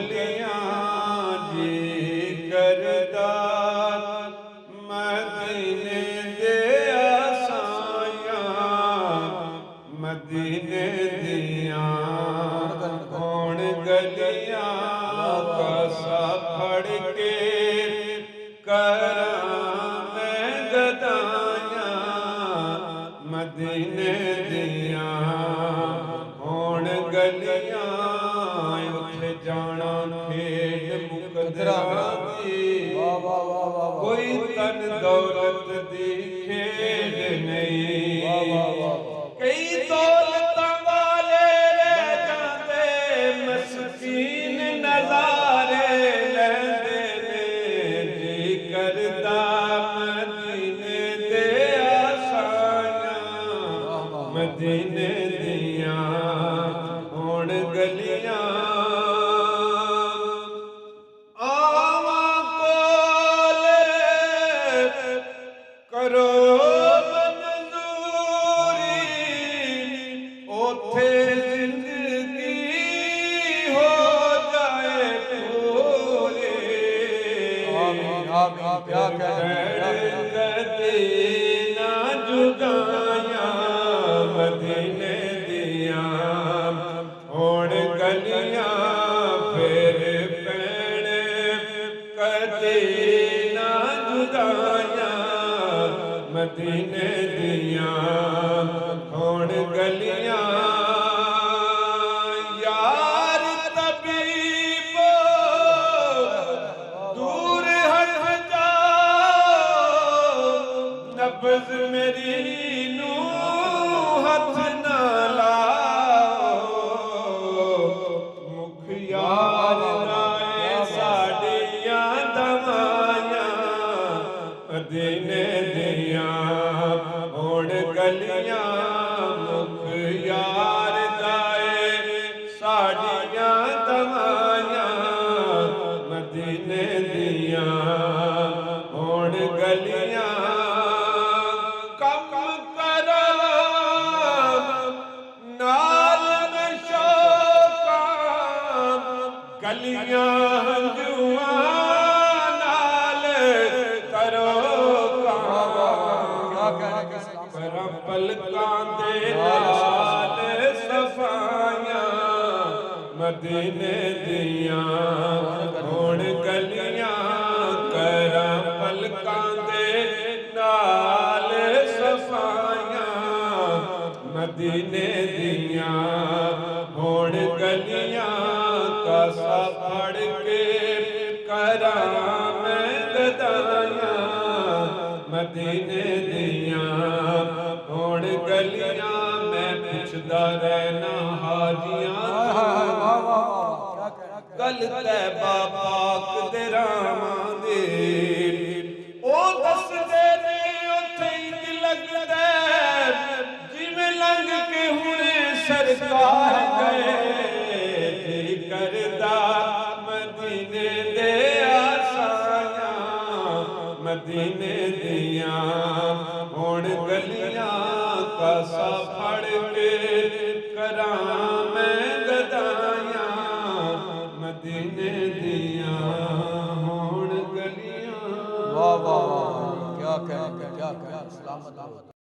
गलियां जी करदा मदीने दे आसायां मदीने दियां होण गलियां कासा फड़ के करां मैं गदायां मदीने दियां होण गलियां उथे जाना खेड मुकदरां दी कोई तन दौलत दी खेड नहीं कई दौलतां वाले रह जांदे मस्कीन नज़ारे लैंदे ने जी करदा मदीने दे आसायां मदीने दियां होण गलियां आवां कोल करो ओथे जिंदगी हो जाए पूरी कदे ना जुदायां मदीने दियां होण गलियां फिर पैण कदे ना जुदायां मदीने दियां होण गलियां यार तबीबो दूर हट जाओ नब्ज़ मेरी नू हथ ना लाओ मुख यार नाए साड़ियां दवायां मदीने दियां होण गलियां मुख यार दाए साड़ियां दवायां मदीने दियां होण गलियां कम करा नाल शौकां गलियां हंजुआं नाल करो पलकां दे नाल सफायां मदीने दियां होण गलियां करां पलकां दे नाल सफायां मदीने दियां होण गलियां कासा फड़ के करां मैं गदायां मदीने दियां होण गलियां मैं पुछदा रहना हाजियां गल तैबा पाक दे रावां दे ओ दसदे ने उत्थे इंज लगदा जिवें लंघ के हुणे सरकार गए जी करदा मदीने दे आसायां मदीने दियां होण गलियां कासा फड़ के करां मैं गदायां मदीने दियां होण गलियां वाह वाह वाह क्या कहना क्या सलामत